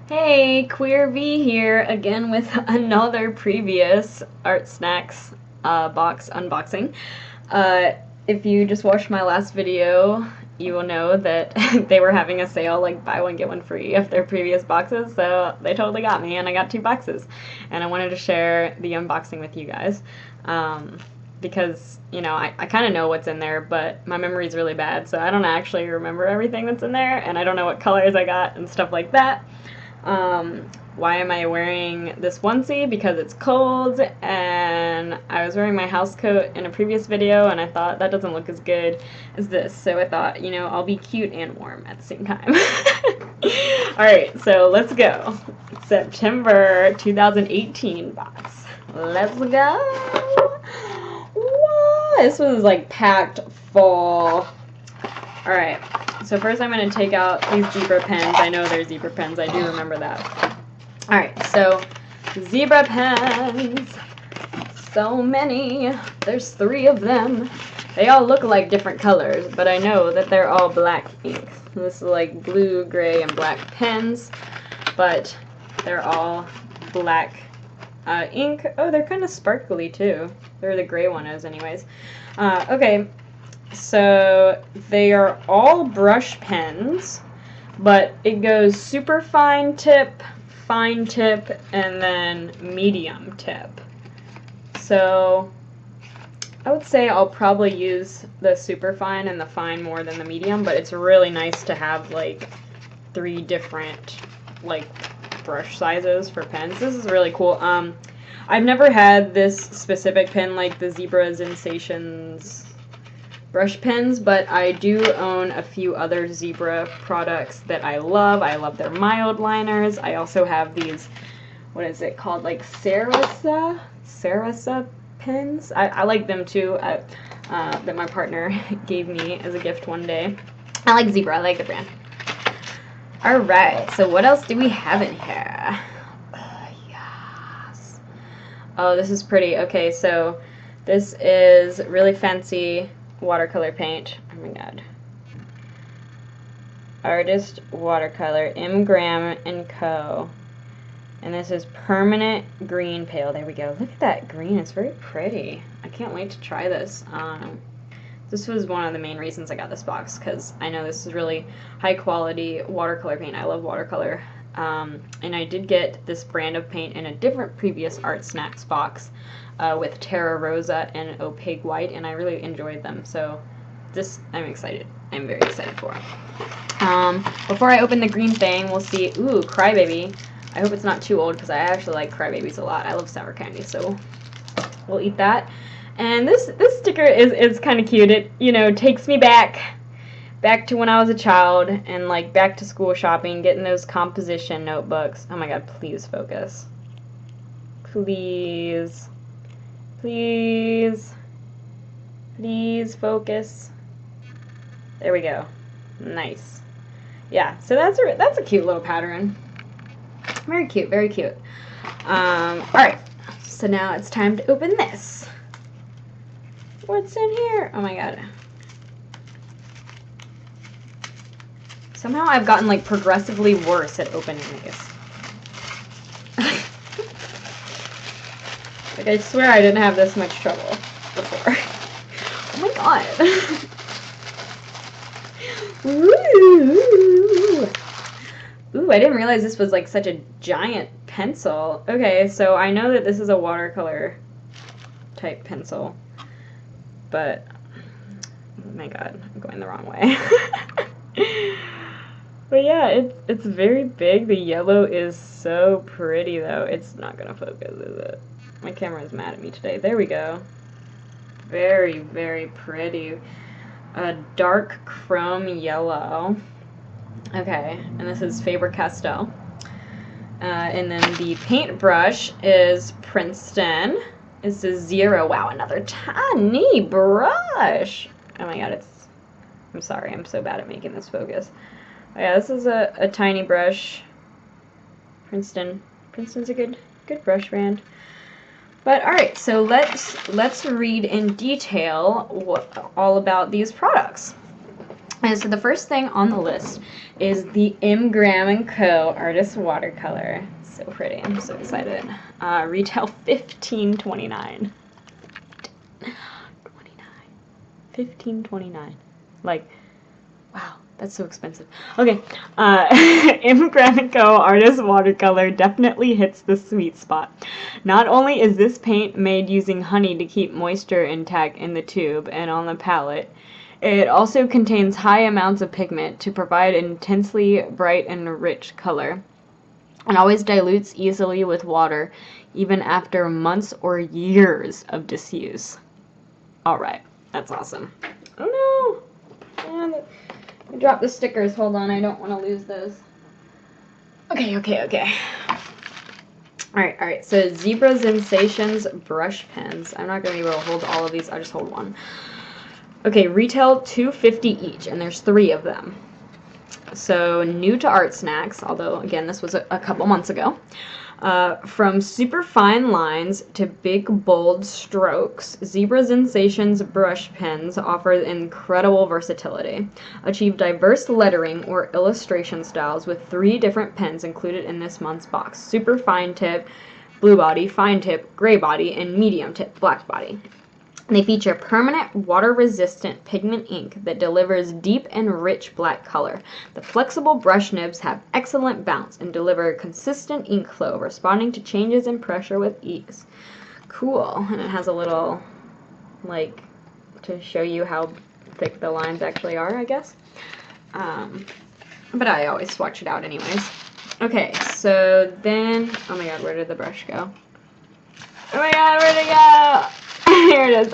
Hey, Queer V here again with another previous Artsnacks box unboxing. If you just watched my last video, you will know that they were having a sale, like buy one get one free of their previous boxes, so they totally got me and I got 2 boxes. And I wanted to share the unboxing with you guys. Because, you know, I kind of know what's in there, but my memory's really bad, so I don't actually remember everything that's in there, and I don't know what colors I got and stuff like that. Why am I wearing this onesie? Because it's cold, and I was wearing my house coat in a previous video, and I thought that doesn't look as good as this, so I thought, you know, I'll be cute and warm at the same time. Alright, so let's go. September 2018 box. Let's go! What? This was like packed full. Alright, so first I'm going to take out these zebra pens. I know they're zebra pens, I do remember that. Alright, so zebra pens. So many. There's 3 of them. They all look like different colors, but I know that they're all black ink. This is like blue, gray, and black pens, but they're all black ink. Oh, they're kind of sparkly too. They're the gray one is anyways. Okay, so they are all brush pens, but it goes super fine tip, and then medium tip. So I would say I'll probably use the super fine and the fine more than the medium, but it's really nice to have like 3 different like brush sizes for pens. This is really cool. I've never had this specific pen like the Zebra Sensations brush pens, but I do own a few other Zebra products that I love. I love their mild liners. I also have these, what is it called, like Sarasa pens. I like them too, that my partner gave me as a gift one day. I like Zebra, I like the brand. Alright, so what else do we have in here? Yes. Oh, this is pretty. Okay, so this is really fancy watercolor paint. Oh my god. Artist Watercolor, M. Graham and Co. And this is Permanent Green Pale. There we go. Look at that green. It's very pretty. I can't wait to try this. This was one of the main reasons I got this box, because I know this is really high quality watercolor paint. I love watercolor. And I did get this brand of paint in a different previous Artsnacks box with Terra Rosa and Opaque White, and I really enjoyed them. So this, I'm excited. I'm very excited for. Before I open the green thing, we'll see. Ooh, Crybaby. I hope it's not too old, because I actually like Crybabies a lot. I love sour candy, so we'll eat that. And this sticker is kind of cute. It, you know, takes me back to when I was a child, and like back to school shopping, getting those composition notebooks. Oh my god, please focus. Please. Please. Please focus. There we go. Nice. Yeah, so that's a cute little pattern. Very cute, very cute. Alright, so now it's time to open this. What's in here? Oh my god. Somehow I've gotten like progressively worse at opening these. Like, I swear I didn't have this much trouble before. Oh my god. Ooh. Ooh, I didn't realize this was like such a giant pencil. Okay, so I know that this is a watercolor type pencil, but oh my god, I'm going the wrong way. But yeah, it's very big. The yellow is so pretty though. It's not gonna focus, is it? My camera is mad at me today. There we go. Very, very pretty. A dark chrome yellow. Okay, and this is Faber-Castell. And then the paintbrush is Princeton. It's a 0. Wow, another tiny brush. Oh my god, I'm sorry, I'm so bad at making this focus. Oh yeah, this is a tiny brush. Princeton's a good brush brand. But alright, so let's read in detail all about these products. And so the first thing on the list is the M. Graham & Co. Artist Watercolor. So pretty. I'm so excited. Retail $15.29. $15.29. Like, wow, that's so expensive. Okay, M. Graham & Co. Artist Watercolor definitely hits the sweet spot. Not only is this paint made using honey to keep moisture intact in the tube and on the palette, it also contains high amounts of pigment to provide intensely bright and rich color, and always dilutes easily with water, even after months or years of disuse. Alright, that's awesome. Oh no! Man, I dropped the stickers. Hold on, I don't want to lose those. Okay. Alright, so Zebra Sensations brush pens. I'm not going to be able to hold all of these, I'll just hold one. Okay, retail $2.50 each, and there's 3 of them. So, new to Artsnacks, although, again, this was a couple months ago. From super fine lines to big, bold strokes, Zebra Sensations brush pens offer incredible versatility. Achieve diverse lettering or illustration styles with 3 different pens included in this month's box. Super fine tip, blue body, fine tip, gray body, and medium tip, black body. They feature permanent water-resistant pigment ink that delivers deep and rich black color. The flexible brush nibs have excellent bounce and deliver consistent ink flow, responding to changes in pressure with ease. Cool. And it has a little, like, to show you how thick the lines actually are, I guess. But I always swatch it out anyways. Okay, so then, oh my god, where did the brush go? Oh my god, where'd it go? Here it is.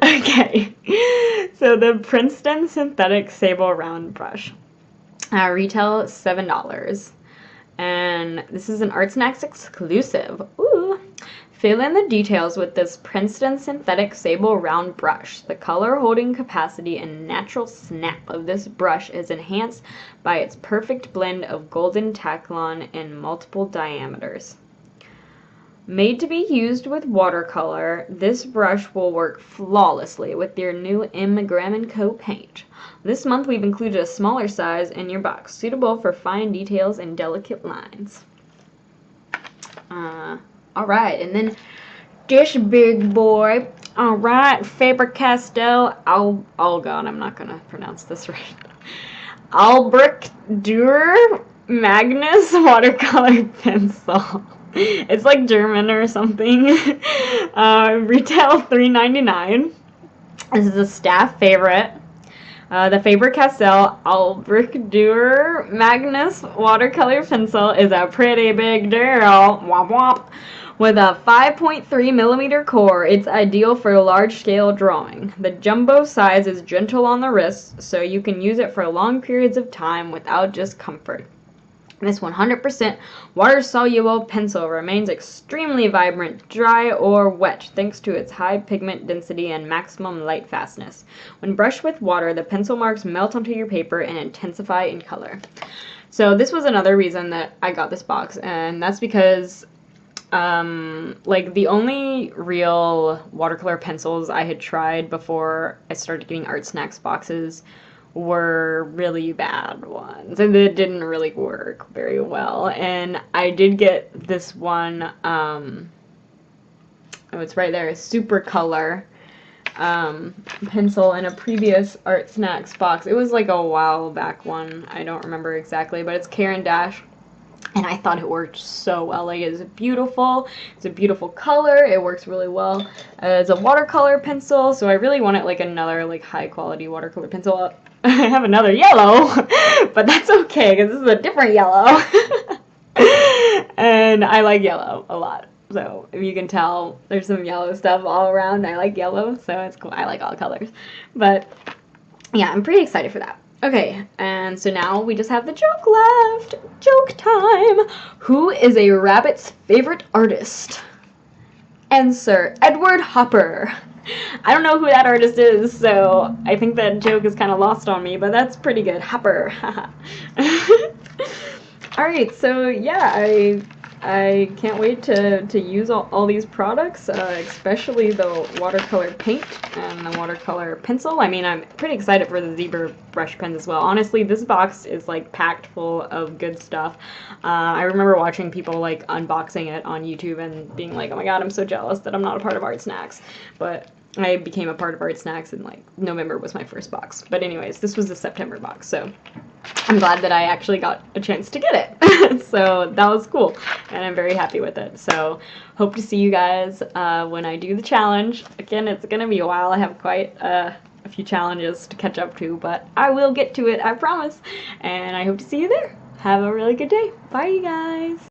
Okay, so the Princeton Synthetic Sable Round Brush. Retail $7. And this is an Artsnacks exclusive. Ooh. Fill in the details with this Princeton Synthetic Sable Round Brush. The color holding capacity and natural snap of this brush is enhanced by its perfect blend of golden Taklon in multiple diameters. Made to be used with watercolor, this brush will work flawlessly with your new M. Graham & Co. paint. This month we've included a smaller size in your box, suitable for fine details and delicate lines. Alright, and then this big boy. Alright, Faber-Castell, oh god, I'm not gonna pronounce this right. Albrecht Dürer Magnus Watercolor Pencil. It's like German or something. Retail $3.99. This is a staff favorite. The Faber-Castell Albrecht Dürer Magnus Watercolor Pencil is a pretty big deal. Womp womp. With a 5.3 millimeter core, it's ideal for large-scale drawing. The jumbo size is gentle on the wrist, so you can use it for long periods of time without discomfort. This 100% water-soluble pencil remains extremely vibrant, dry, or wet, thanks to its high pigment density and maximum light fastness. When brushed with water, the pencil marks melt onto your paper and intensify in color. So this was another reason that I got this box, and that's because like the only real watercolor pencils I had tried before I started getting Artsnacks boxes were really bad ones, and it didn't really work very well. And I did get this one, oh, it's right there, Super Color pencil in a previous Artsnacks box. It was like a while back one, I don't remember exactly, but it's Caran d'Ache. And I thought it worked so well. Like, it's beautiful. It's a beautiful color. It works really well. It's a watercolor pencil, so I really wanted like another like high quality watercolor pencil. I have another yellow, but that's okay because this is a different yellow. And I like yellow a lot. So if you can tell, there's some yellow stuff all around. I like yellow, so it's cool. I like all colors. But yeah, I'm pretty excited for that. Okay, and so now we just have the joke left. Joke time. Who is a rabbit's favorite artist? Answer, Edward Hopper. I don't know who that artist is, so I think that joke is kind of lost on me, but that's pretty good. Hopper. Alright, so yeah, I can't wait to use all these products, especially the watercolor paint and the watercolor pencil. I mean, I'm pretty excited for the zebra brush pens as well. Honestly, this box is like packed full of good stuff. I remember watching people like unboxing it on YouTube and being like, oh my god, I'm so jealous that I'm not a part of Artsnacks. But I became a part of Artsnacks and like November was my first box. But anyways, this was the September box, so I'm glad that I actually got a chance to get it. So that was cool, and I'm very happy with it. So hope to see you guys when I do the challenge. Again, it's gonna be a while. I have quite a few challenges to catch up to, but I will get to it, I promise. And I hope to see you there. Have a really good day. Bye, you guys.